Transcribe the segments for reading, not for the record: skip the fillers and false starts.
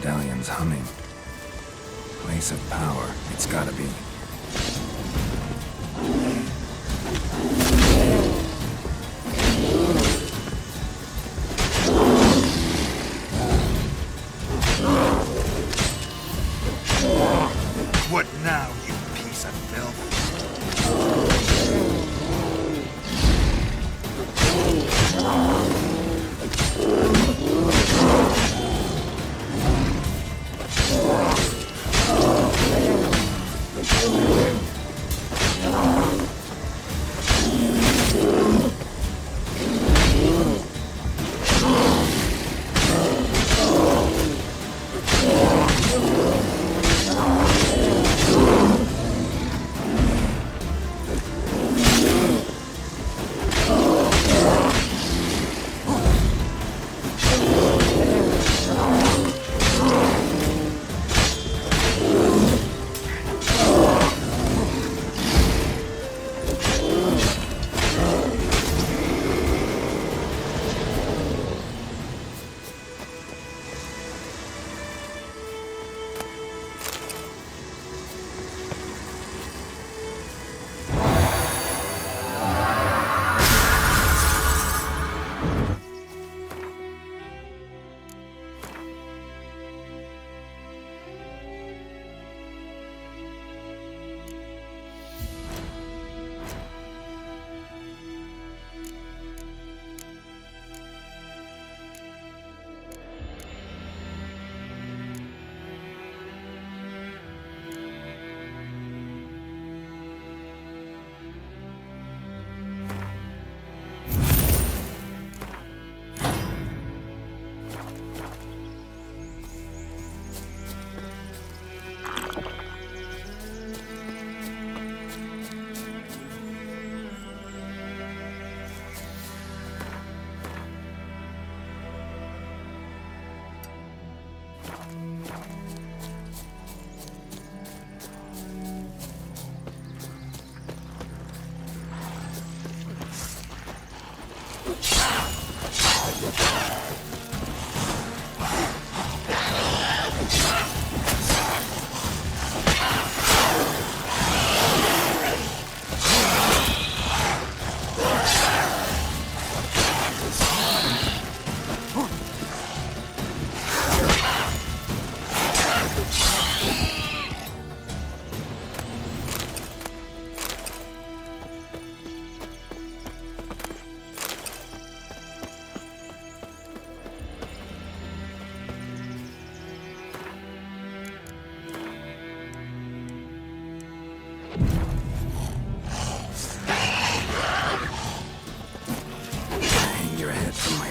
medallion's humming. Place of power, it's gotta be. What now, you piece of filth?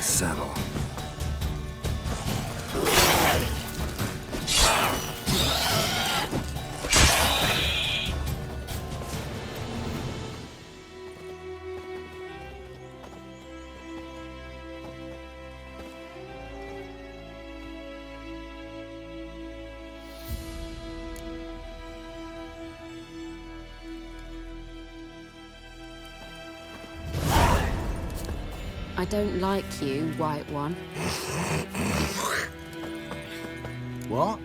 Saddle. I don't like you, White One. What?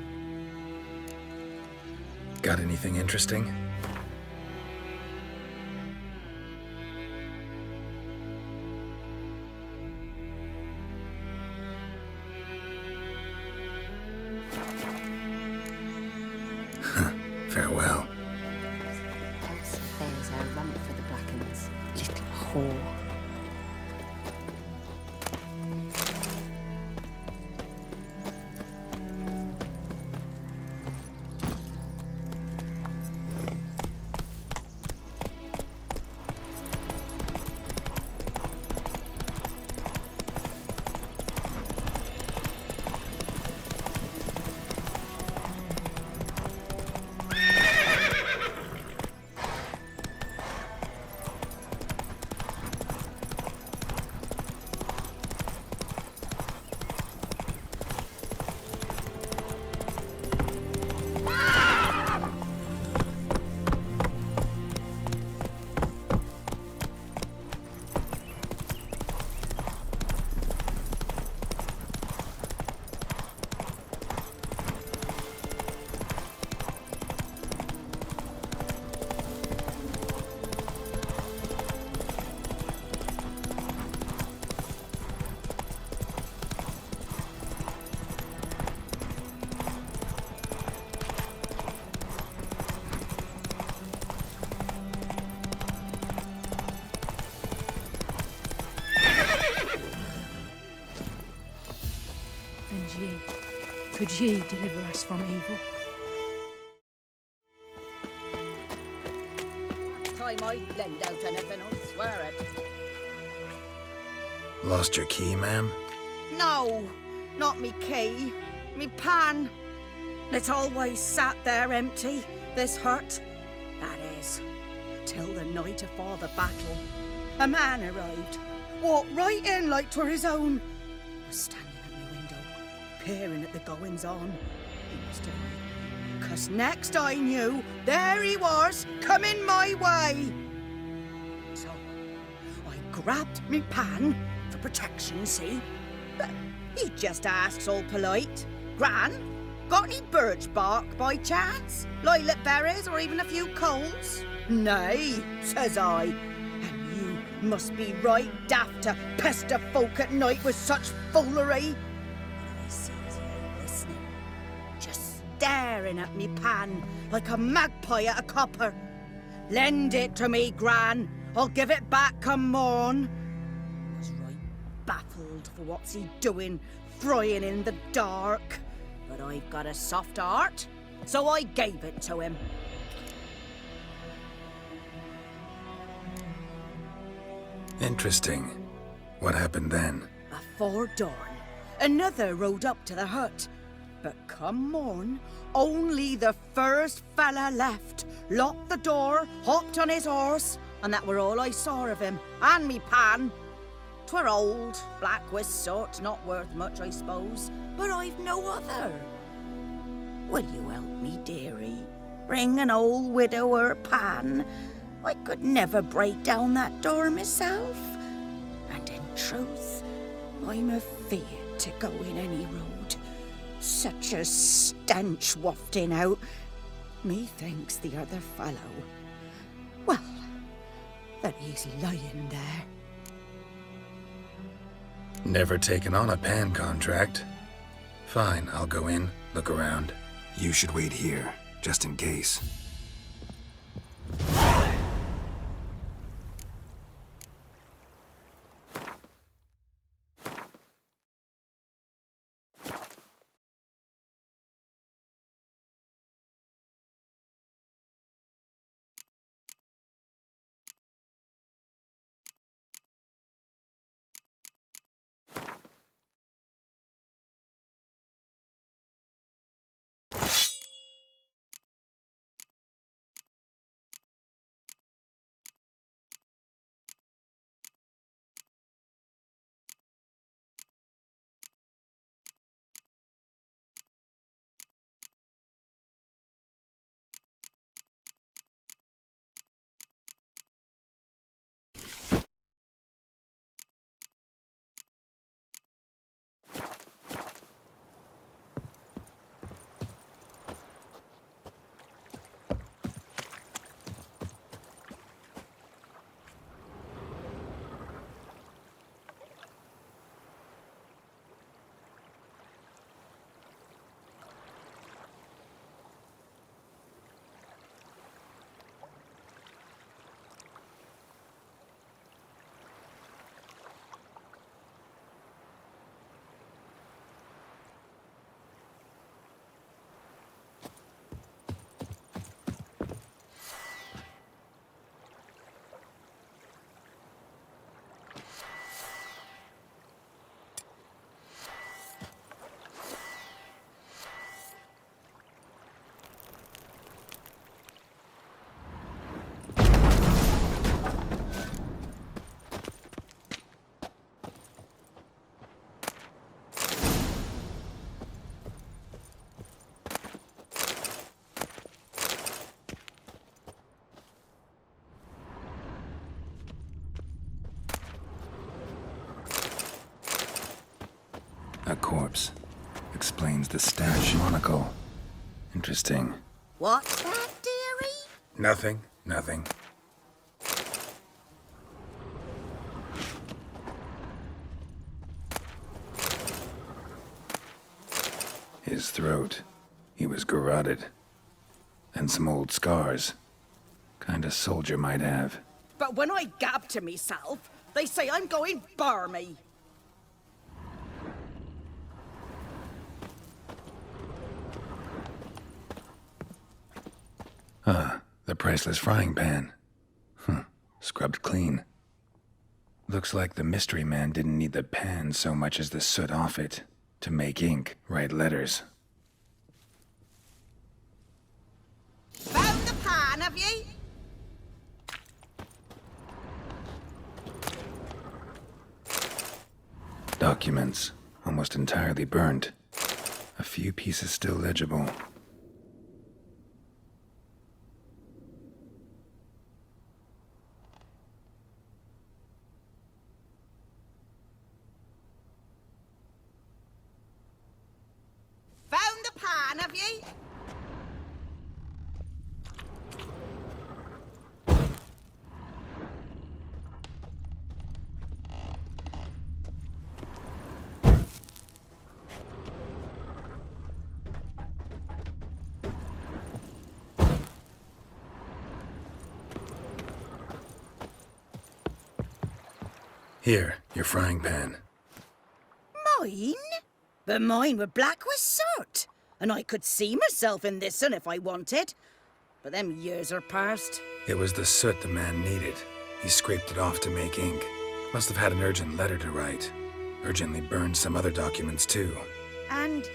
Got anything interesting? Farewell. Else there's a rump for the Blackens. Little whore. ye? Could ye deliver us from evil? Time I lend out anything, I swear it. Lost your key, ma'am? No, not me key. Me pan. It's always sat there empty, this hut. That is, till the night afore the battle. A man arrived, walked right in like 'twere his own. Was standing at my window, peering at the goings-on. He must have known, 'cause next I knew, there he was, coming my way. So, I grabbed me pan, for protection, see? But he just asks all polite, Gran, got any birch bark by chance? Lilac berries or even a few coals? Nay, says I. And you must be right daft to pester folk at night with such foolery. And I sees him listening, just staring at me pan like a magpie at a copper. Lend it to me, Gran. I'll give it back come morn. I was right baffled for what's he doing, frying in the dark. But I've got a soft heart, so I gave it to him. Interesting. What happened then? Before dawn, another rode up to the hut. But come morn, only the first fella left, locked the door, hopped on his horse, and that were all I saw of him, and me pan. 'Twere old, black with soot, not worth much, I suppose, but I've no other. Will you help me, dearie? Bring an old widower pan. I could never break down that door myself. And in truth, I'm afeard to go in any road. Such a stench wafting out. Methinks the other fellow, well, that he's lying there. Never taken on a pan contract. Fine, I'll go in, look around. You should wait here, just in case. A corpse. Explains the stash. Monocle. Interesting. What's that, dearie? Nothing. His throat. He was garroted. And some old scars. Kind a soldier might have. But when I gab to myself, they say I'm going barmy. priceless frying pan. Scrubbed clean. Looks like the mystery man didn't need the pan so much as the soot off it to make ink, write letters. Found the pan, have ye? Documents, almost entirely burnt. A few pieces still legible. Found the pan, have ye? Here, your frying pan. Mine? But mine were black with soot, and I could see myself in this one if I wanted. But them years are past. It was the soot the man needed. He scraped it off to make ink. Must have had an urgent letter to write. Urgently burned some other documents too. And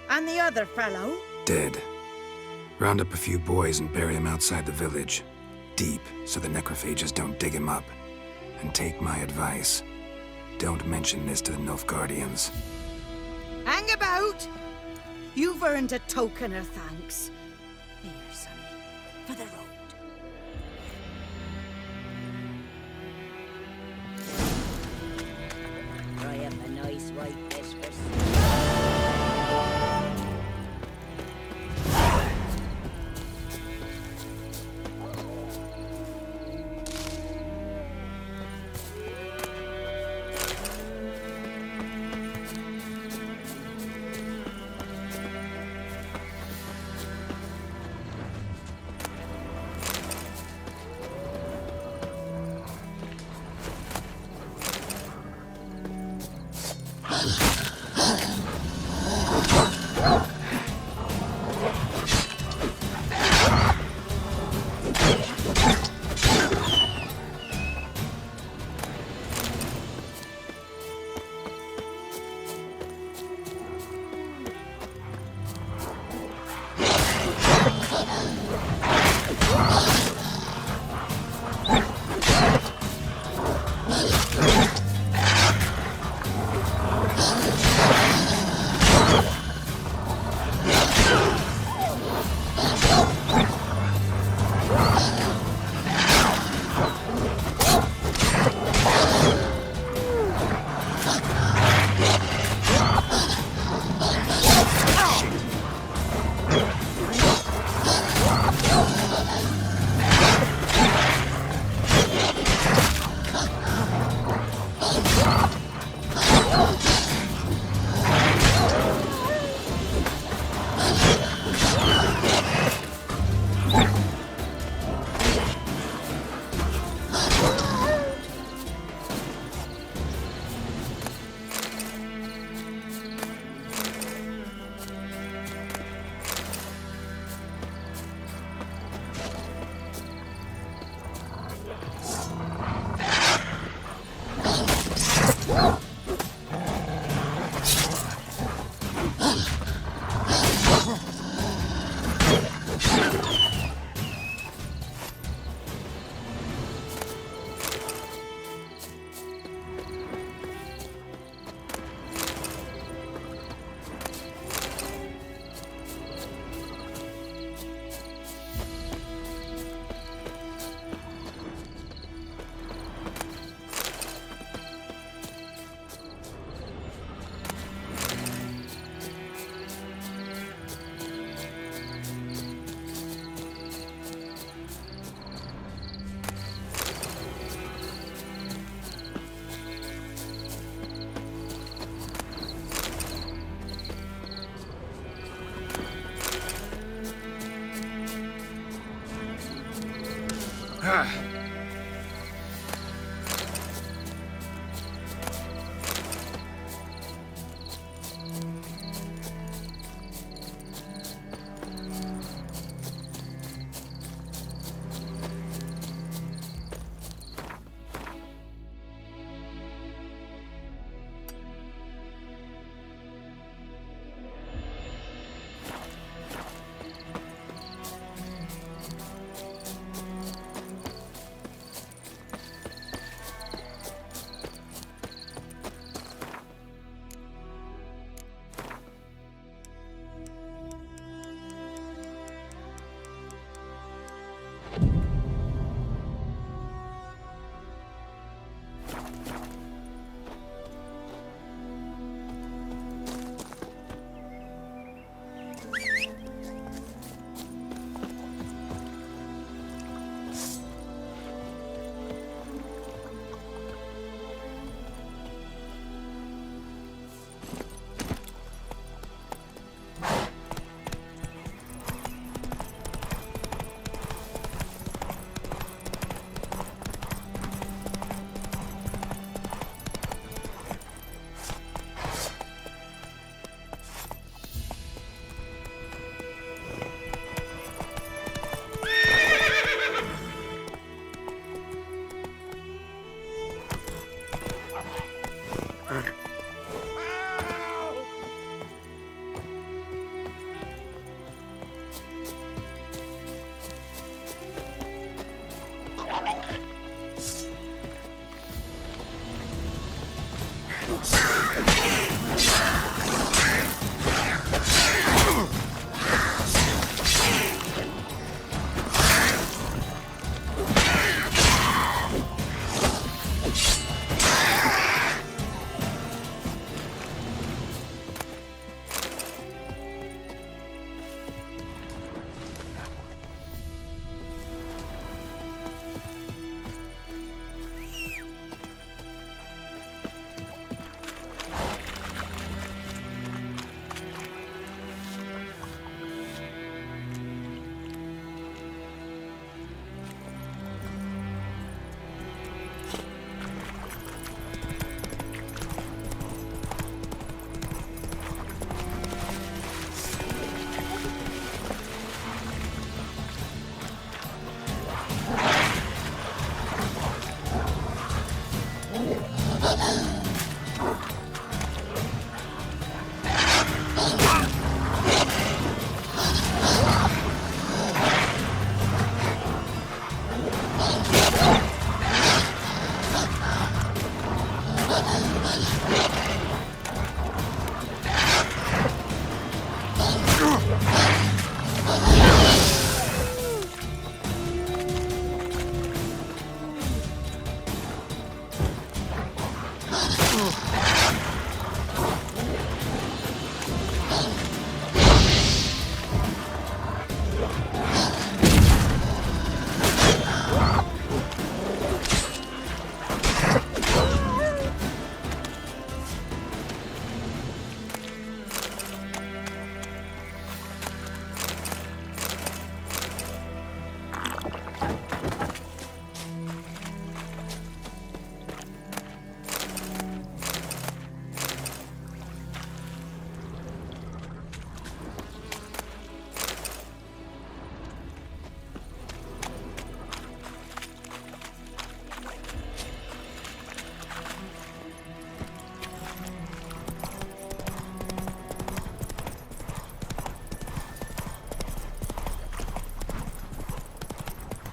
the other fellow? Dead. Round up a few boys and bury him outside the village. Deep, so the necrophages don't dig him up. And take my advice. Don't mention this to the Nilfgaardians. Hang about! You've earned a token of thanks. Here, sonny, for the road. Try up a nice white dish for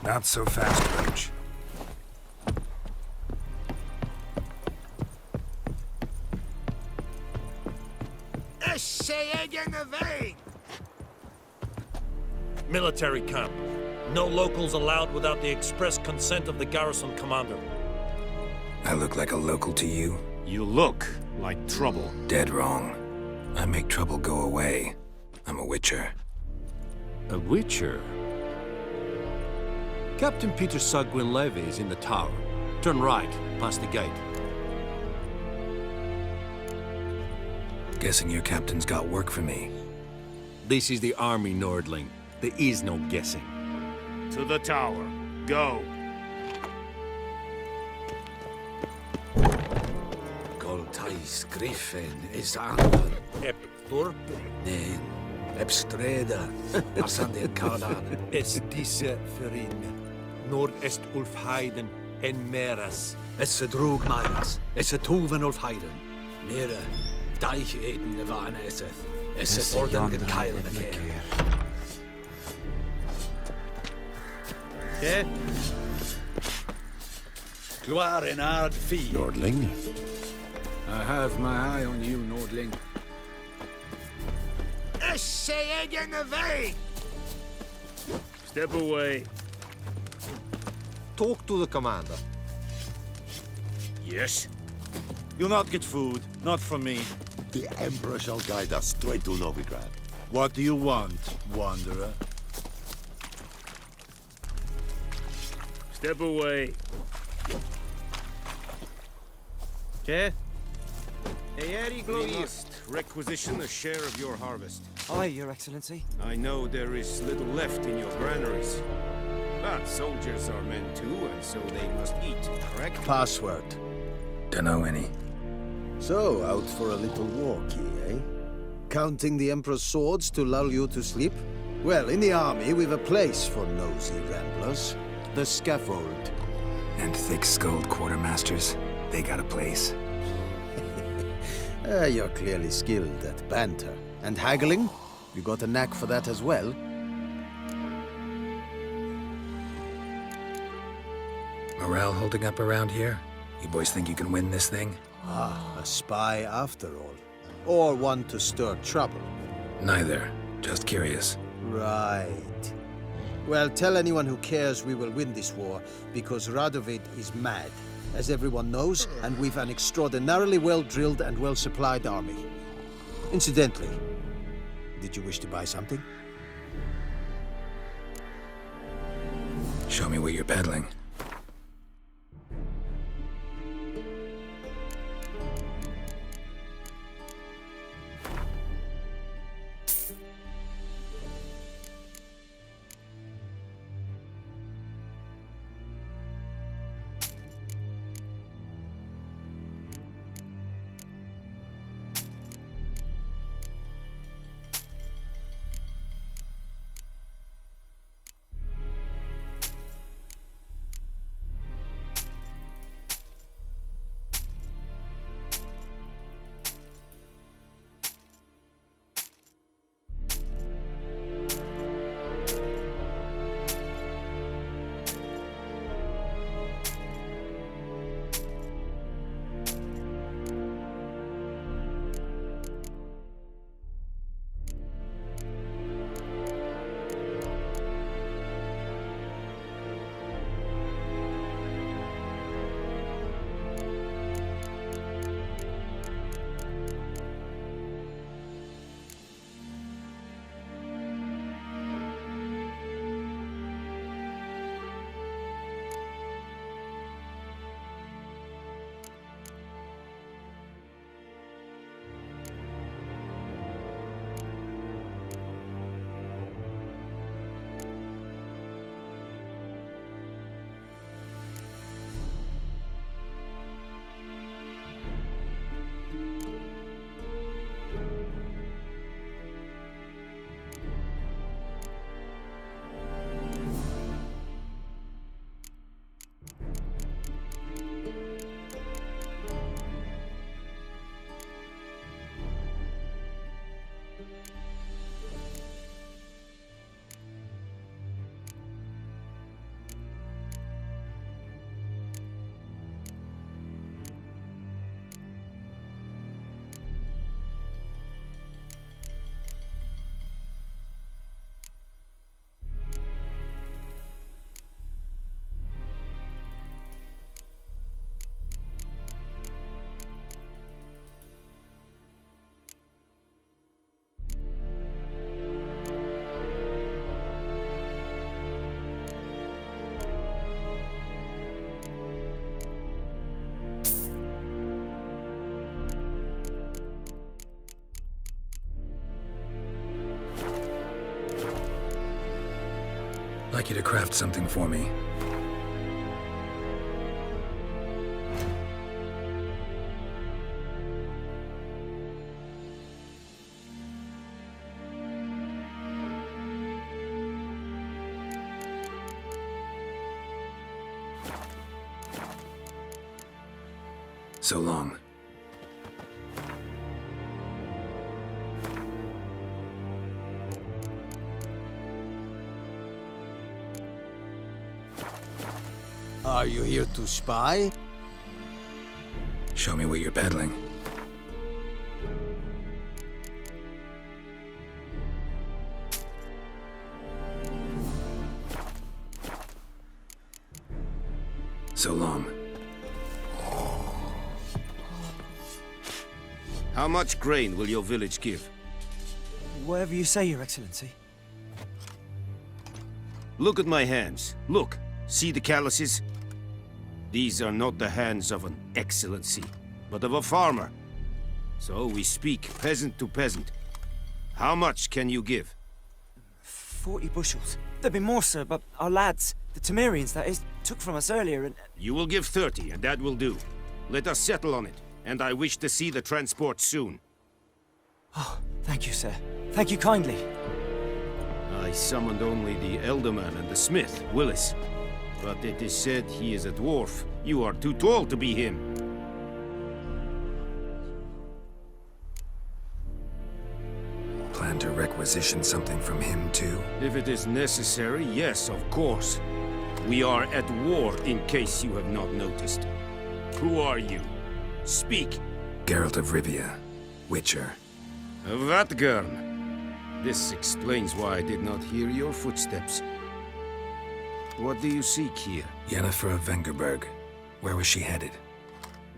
Not so fast, Roach. Military camp. No locals allowed without the express consent of the garrison commander. I look like a local to you? You look like trouble. Dead wrong. I make trouble go away. I'm a witcher. A witcher? Captain Peter Gwynleve is in the tower. Turn right, past the gate. Guessing your captain's got work for me. This is the army, Nordling. There is no guessing. To the tower. Go. Goltais Griffin is andan. Ep Thorpe. Nen. Ebstreda. Arsande Kadan. Es diese Ferin. Nord-est Ulfheiden en Meras. Esse drug Myras. Esse tuven Ulfheiden. Mire. Deich eden Nevana Esseth. Esse orden gen Keil bekehr. Yeah. Gloire en ard fee. Nordling? I have my eye on you, Nordling. Step away. Talk to the commander. Yes. You'll not get food. Not from me. The Emperor shall guide us straight to Novigrad. What do you want, wanderer? Step away. Okay. We must requisition a share of your harvest. Aye, Your Excellency. I know there is little left in your granaries. But soldiers are men too, and so they must eat, correct? Password. Dunno any. So, out for a little walk, eh? Counting the Emperor's swords to lull you to sleep? Well, in the army, we've a place for nosy ramblers. The scaffold. And thick-skulled quartermasters, they got a place. You're clearly skilled at banter. And haggling? You got a knack for that as well? Morale holding up around here? You boys think you can win this thing? Ah, a spy after all. Or one to stir trouble. Neither. Just curious. Right. Well, tell anyone who cares we will win this war, because Radovid is mad, as everyone knows, and we've an extraordinarily well-drilled and well-supplied army. Incidentally, did you wish to buy something? Show me what you're peddling. I'd like you to craft something for me. So long. Are you here to spy? Show me what you're peddling. So long. How much grain will your village give? Whatever you say, Your Excellency. Look at my hands. Look. See the calluses? These are not the hands of an excellency, but of a farmer. So we speak peasant to peasant. How much can you give? 40 bushels. There'd be more, sir, but our lads, the Temerians, that is, took from us earlier and... You will give 30, and that will do. Let us settle on it, and I wish to see the transport soon. Oh, thank you, sir. Thank you kindly. I summoned only the Elderman and the smith, Willis. But it is said he is a dwarf. You are too tall to be him. Plan to requisition something from him, too? If it is necessary, yes, of course. We are at war, in case you have not noticed. Who are you? Speak. Geralt of Rivia, Witcher. Vatgern. This explains why I did not hear your footsteps. What do you seek here? Yennefer of Vengerberg. Where was she headed?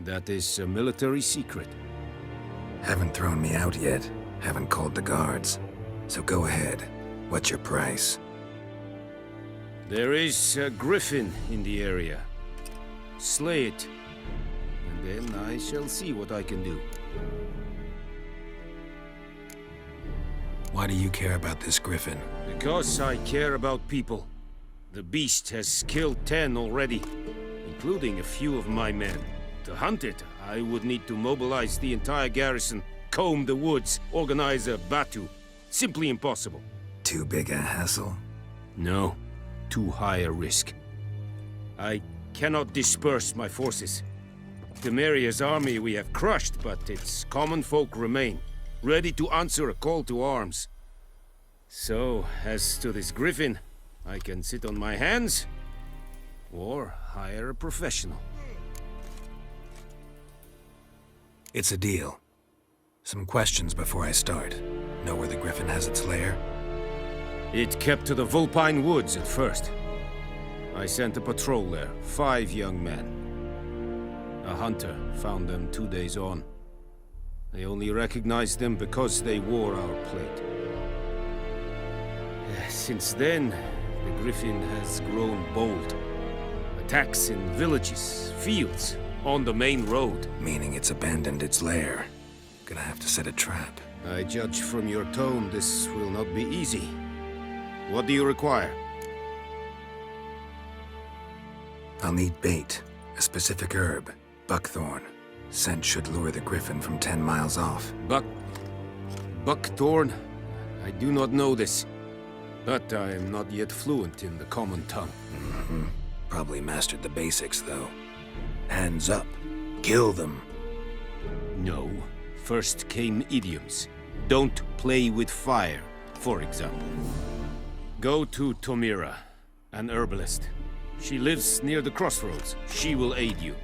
That is a military secret. Haven't thrown me out yet. Haven't called the guards. So go ahead. What's your price? There is a griffin in the area. Slay it, and then I shall see what I can do. Why do you care about this griffin? Because I care about people. The beast has killed 10 already, including a few of my men. To hunt it, I would need to mobilize the entire garrison, comb the woods, organize a batu. Simply impossible. Too big a hassle? No, too high a risk. I cannot disperse my forces. Temeria's army we have crushed, but its common folk remain, ready to answer a call to arms. So, as to this griffin, I can sit on my hands, or hire a professional. It's a deal. Some questions before I start. Know where the griffin has its lair? It kept to the Vulpine Woods at first. I sent a patrol there, 5 young men. A hunter found them 2 days on. They only recognized them because they wore our plate. Since then, the griffin has grown bold. Attacks in villages, fields, on the main road. Meaning it's abandoned its lair. Gonna have to set a trap. I judge from your tone this will not be easy. What do you require? I'll need bait. A specific herb. Buckthorn. Scent should lure the griffin from 10 miles off. Buckthorn? I do not know this. But I am not yet fluent in the common tongue. Probably mastered the basics, though. Hands up. Kill them. No. First came idioms. Don't play with fire, for example. Go to Tomira, an herbalist. She lives near the crossroads. She will aid you.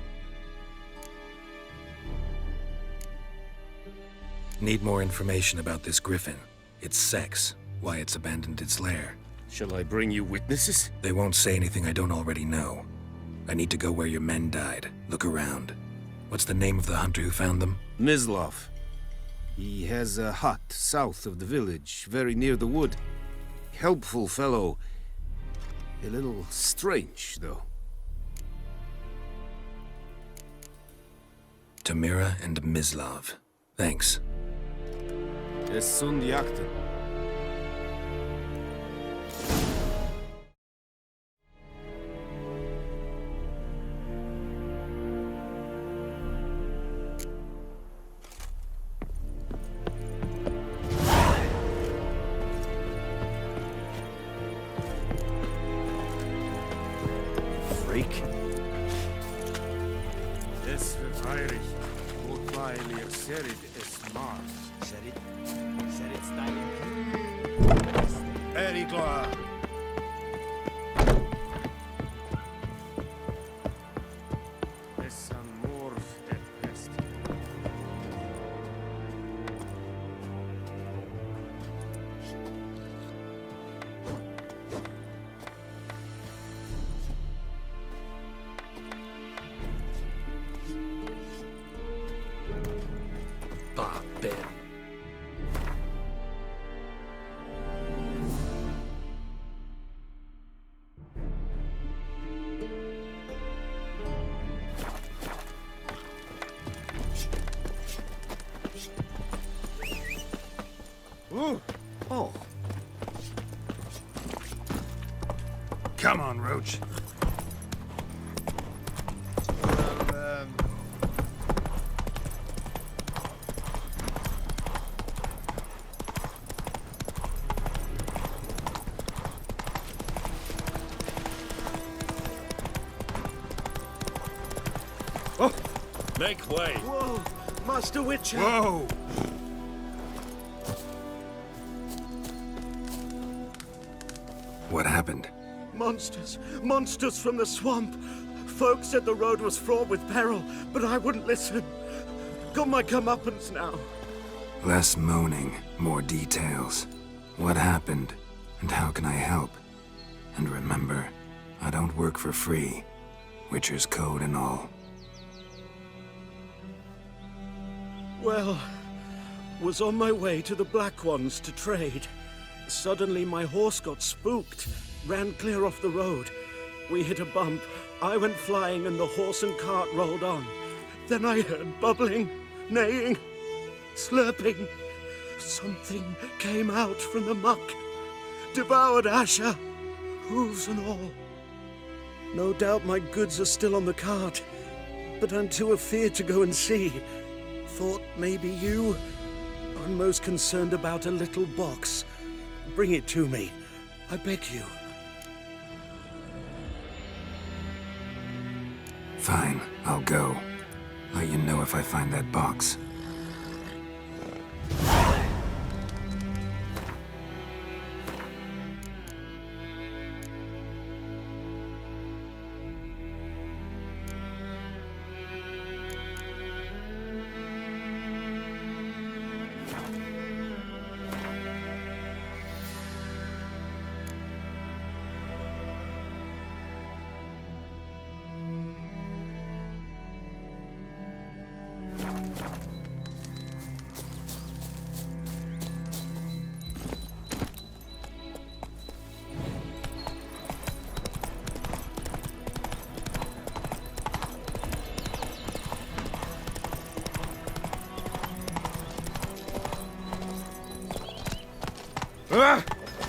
Need more information about this griffin. Its sex, why it's abandoned its lair. Shall I bring you witnesses? They won't say anything I don't already know. I need to go where your men died. Look around. What's the name of the hunter who found them? Mislav. He has a hut south of the village, very near the wood. Helpful fellow. A little strange, though. Temera and Mislav. Thanks. Es sunt jakten. Freak. Es verfeirig. Weil ihr serit es mar. Serit styling. Erigla! Es an morv et pest. Oh. Come on, Roach. Oh! Make way! Whoa! Master Witcher! Whoa! What happened? Monsters! Monsters from the swamp! folk said the road was fraught with peril, but I wouldn't listen. Got my comeuppance now. Less moaning, more details. What happened, and how can I help? And remember, I don't work for free. Witcher's code and all. Well, was on my way to the Black Ones to trade. Suddenly my horse got spooked, ran clear off the road. We hit a bump, I went flying and the horse and cart rolled on. Then I heard bubbling, neighing, slurping. Something came out from the muck, devoured Asher, hooves and all. No doubt my goods are still on the cart, but I'm too afeard to go and see. Thought maybe you are most concerned about a little box. Bring it to me, I beg you. Fine, I'll go. Let you know if I find that box.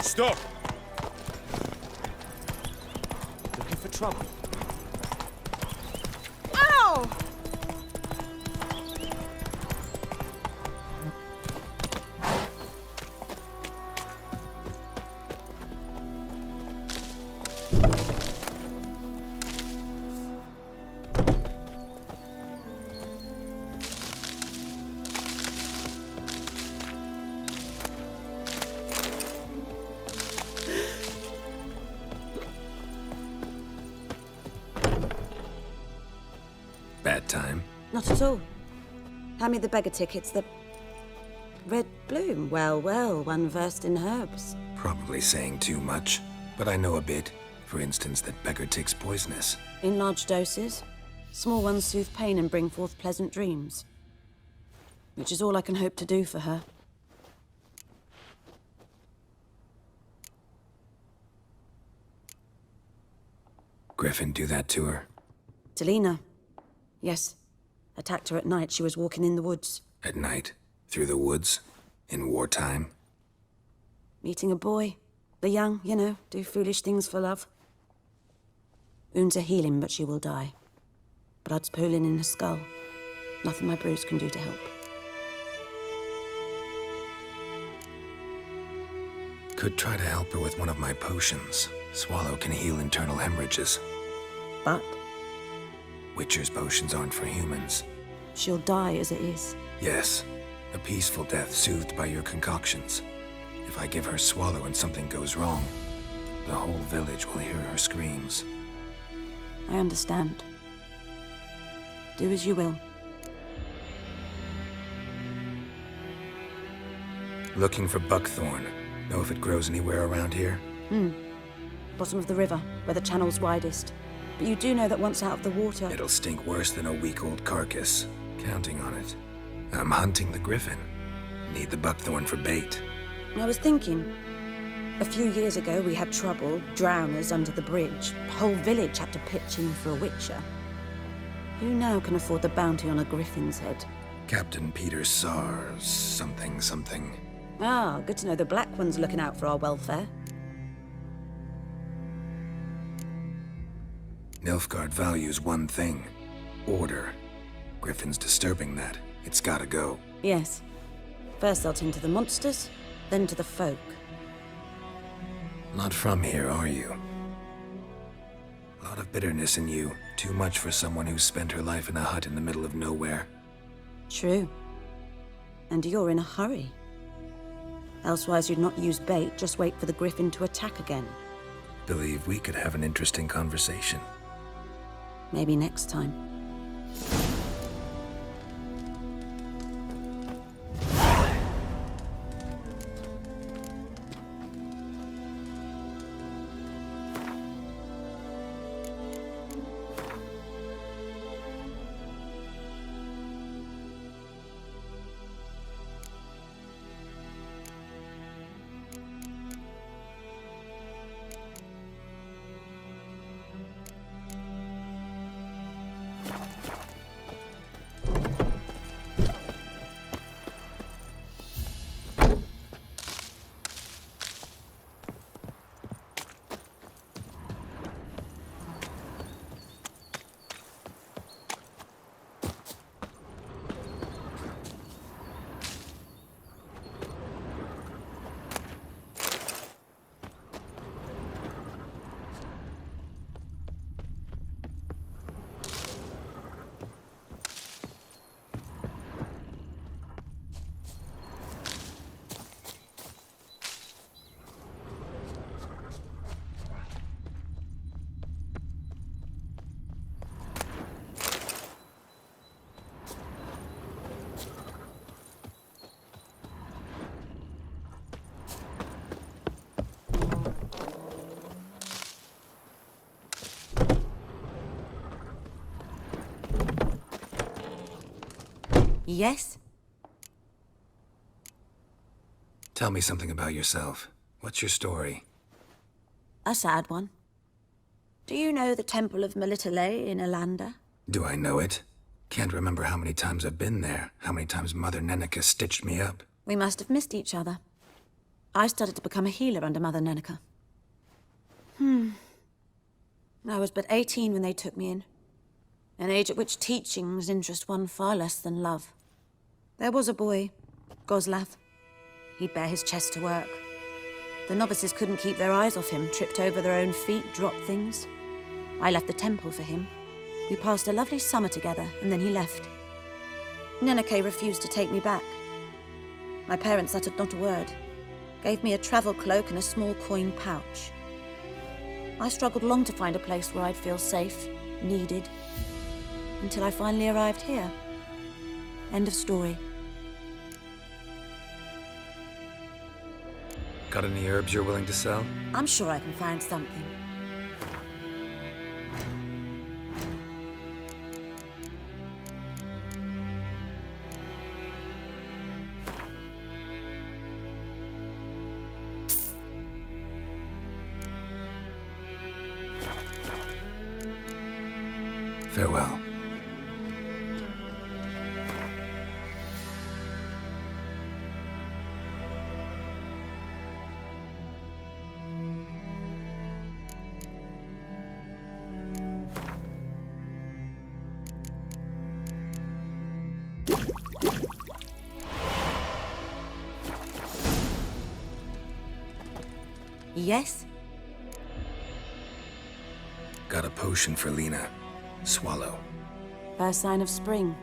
Stop! Looking for trouble? Ow! Bad time? Not at all. Hand me the beggar tickets, the... Red bloom. Well, well, one versed in herbs. Probably saying too much, but I know a bit. For instance, that beggar tick's poisonous. In large doses. Small ones soothe pain and bring forth pleasant dreams. Which is all I can hope to do for her. Griffin do that to her? Delina. Yes. Attacked her at night. She was walking in the woods. At night? Through the woods? In wartime? Meeting a boy. The young, you know, do foolish things for love. Wounds are healing, but she will die. Blood's pooling in her skull. Nothing my bruise can do to help. Could try to help her with one of my potions. Swallow can heal internal hemorrhages. But? Witcher's potions aren't for humans. She'll die as it is. Yes. A peaceful death soothed by your concoctions. If I give her Swallow and something goes wrong, the whole village will hear her screams. I understand. Do as you will. Looking for buckthorn. Know if it grows anywhere around here? Bottom of the river, where the channel's widest. But you do know that once out of the water... It'll stink worse than a week-old carcass. Counting on it. I'm hunting the griffin. Need the buckthorn for bait. I was thinking... A few years ago, we had trouble, drowners under the bridge. The whole village had to pitch in for a witcher. Who now can afford the bounty on a griffin's head? Captain Peter Saar, something. Ah, good to know the Black One's looking out for our welfare. Nilfgaard values one thing. Order. Griffin's disturbing that. It's gotta go. Yes. First they'll tend to the monsters, then to the folk. Not from here, are you? A lot of bitterness in you. Too much for someone who spent her life in a hut in the middle of nowhere. True. And you're in a hurry. Elsewise you'd not use bait, just wait for the griffin to attack again. Believe we could have an interesting conversation. Maybe next time. Yes? Tell me something about yourself. What's your story? A sad one. Do you know the Temple of Melitele in Alanda? Do I know it? Can't remember how many times I've been there, how many times Mother Neneka stitched me up. We must have missed each other. I started to become a healer under Mother Neneka. I was but 18 when they took me in. An age at which teachings interest one far less than love. There was a boy, Gwynleve. He'd bare his chest to work. The novices couldn't keep their eyes off him, tripped over their own feet, dropped things. I left the temple for him. We passed a lovely summer together, and then he left. Neneke refused to take me back. My parents uttered not a word, gave me a travel cloak and a small coin pouch. I struggled long to find a place where I'd feel safe, needed, until I finally arrived here. End of story. Got any herbs you're willing to sell? I'm sure I can find something. Farewell. Yes? Got a potion for Lena. Swallow. First sign of spring.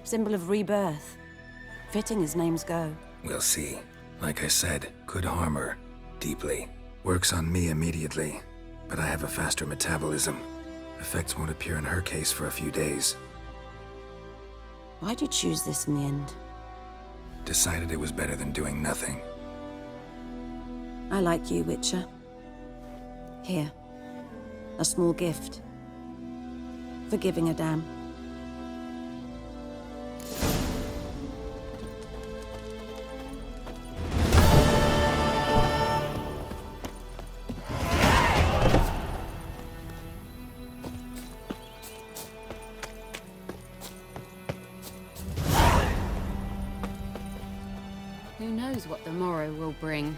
Symbol of rebirth. Fitting as names go. We'll see. Like I said, could harm her. Deeply. Works on me immediately. But I have a faster metabolism. Effects won't appear in her case for a few days. Why'd you choose this in the end? Decided it was better than doing nothing. I like you, Witcher. Here. A small gift. For giving a damn. Who knows what the morrow will bring?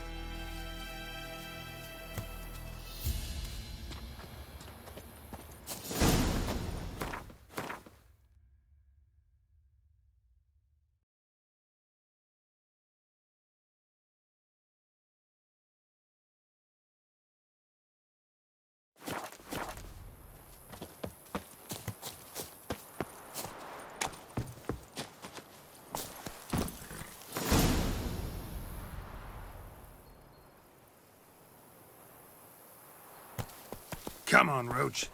Come on, Roach.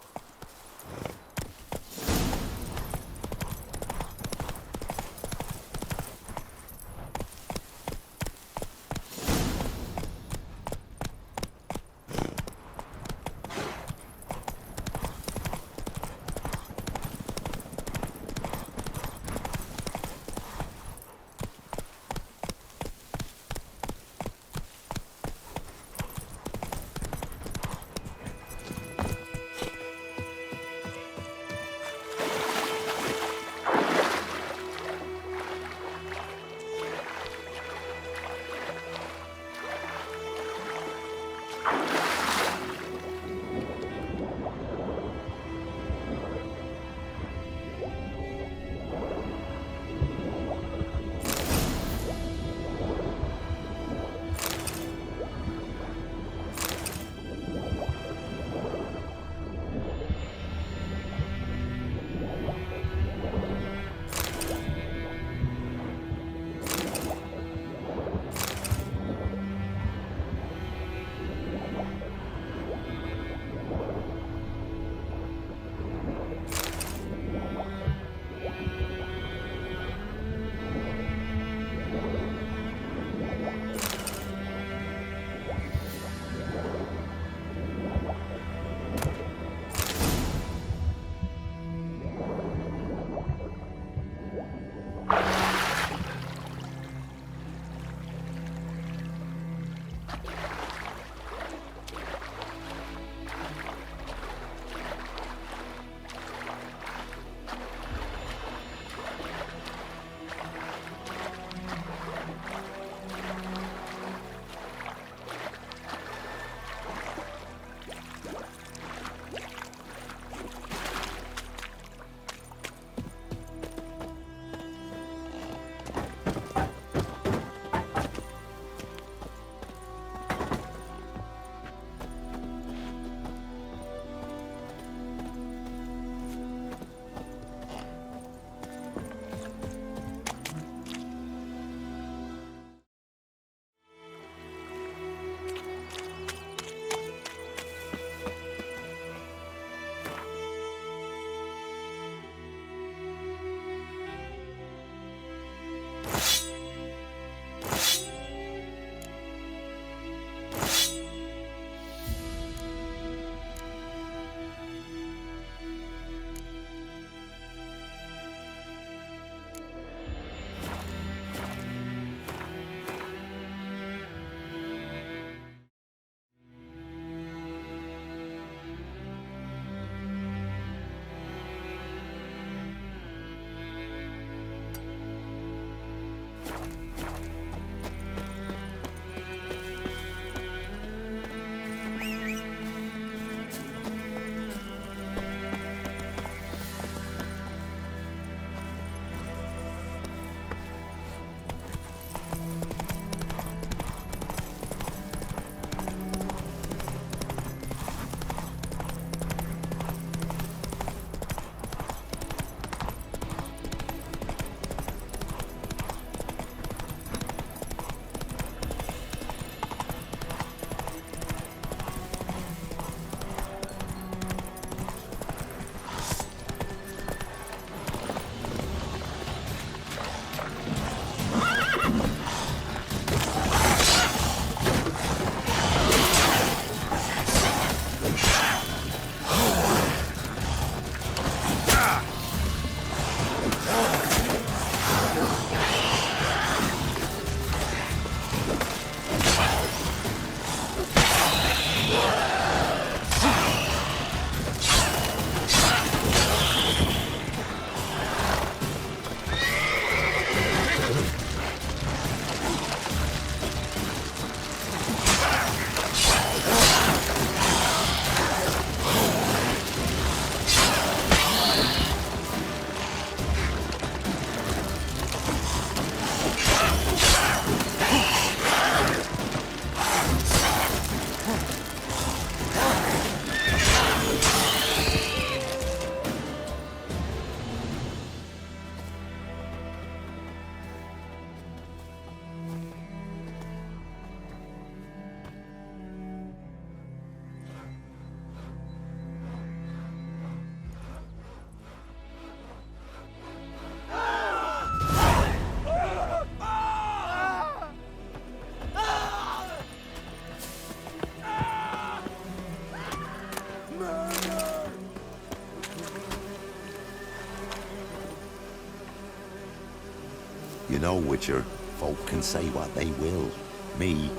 You know, Witcher, folk can say what they will. Me,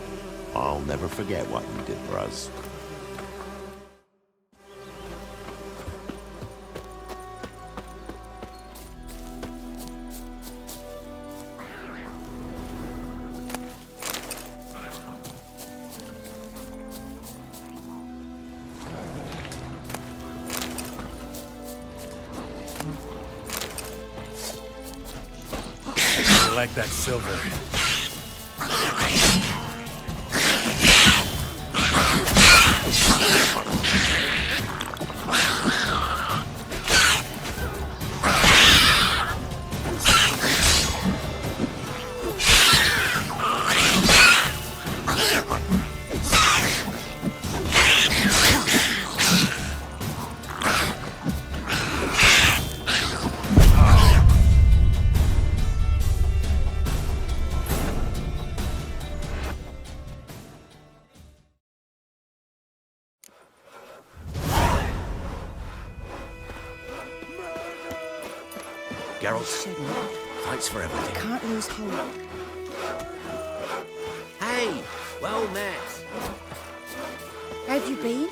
I'll never forget what you did for us. I like that silver. Geralt, thanks for everything. Can't lose hope. Hey, well met. Have you been?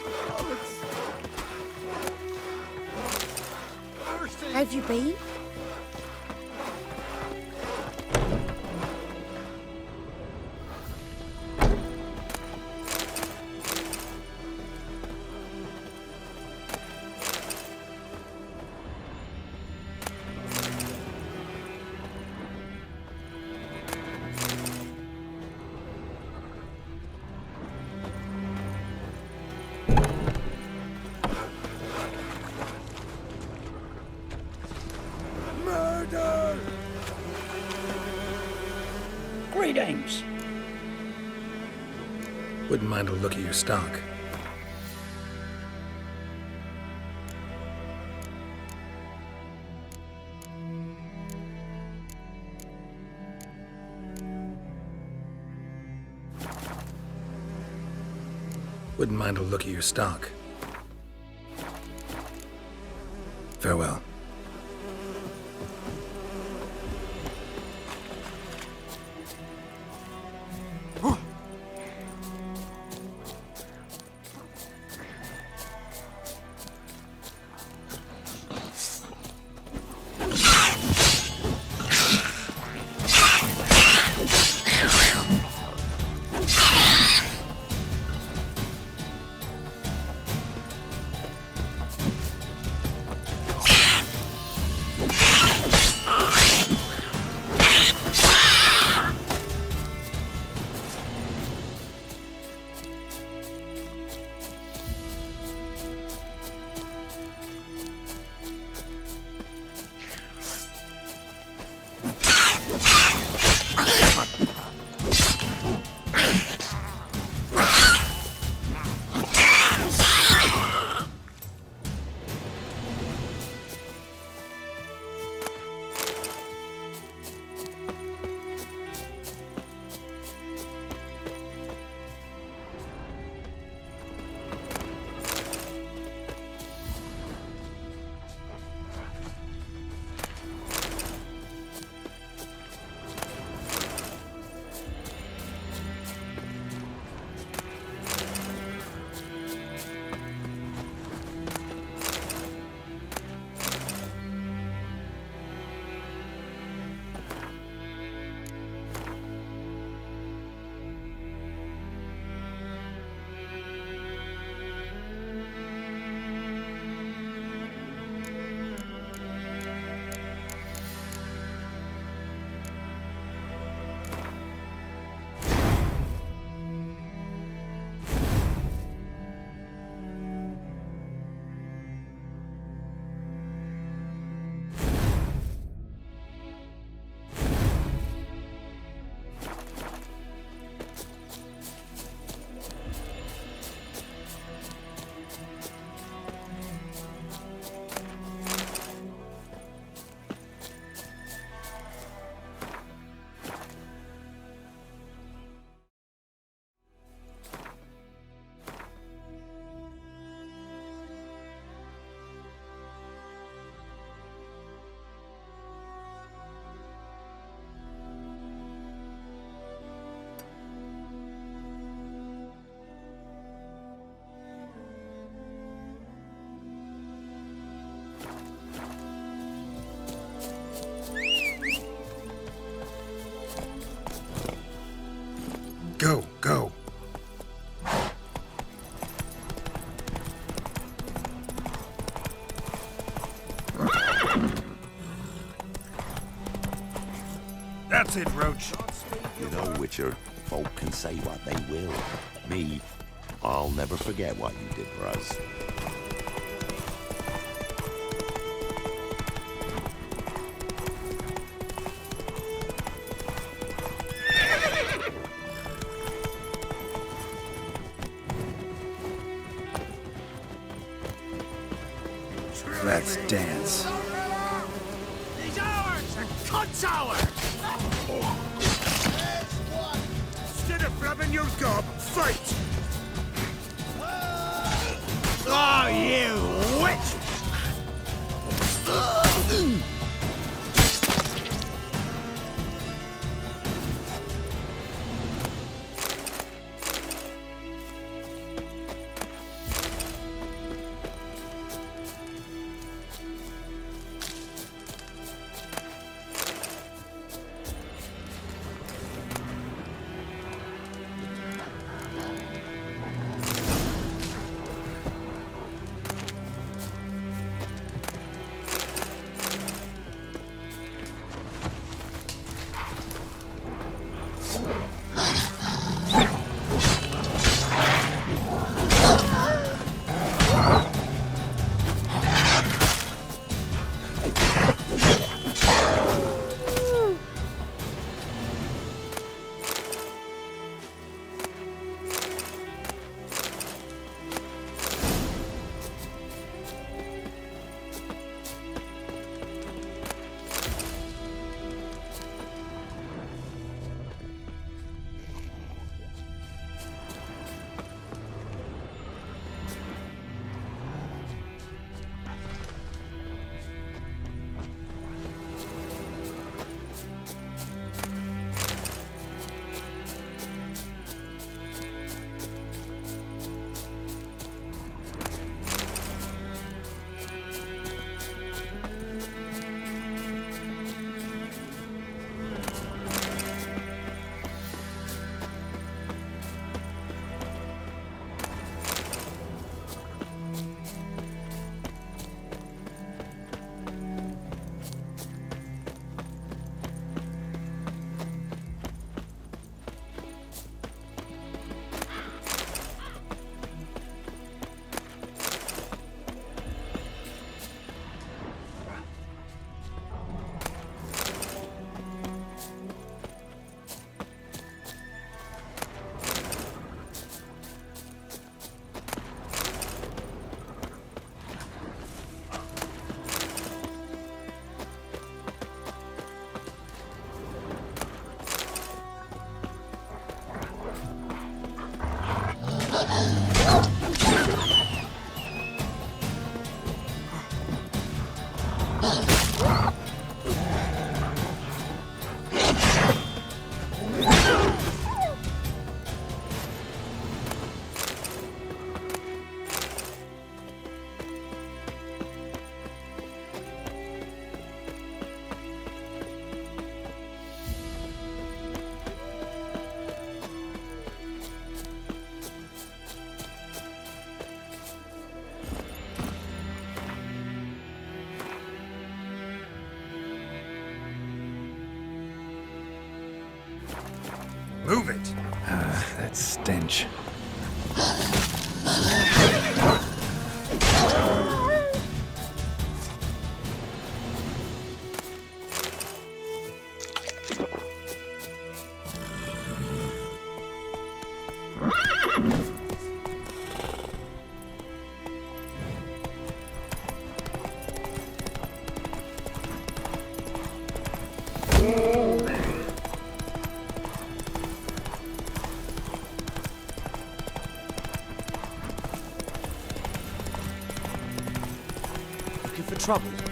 Have you been? Greetings. Wouldn't mind a look at your stock. Wouldn't mind a look at your stock. Farewell. Go, go. That's it, Roach. You know, Witcher, folk can say what they will. Me, I'll never forget what you did for us. Let's dance. He's ours! A cut's ours! Instead of flapping your gob, fight! Oh, you witch! Move it! That stench. Looking for trouble?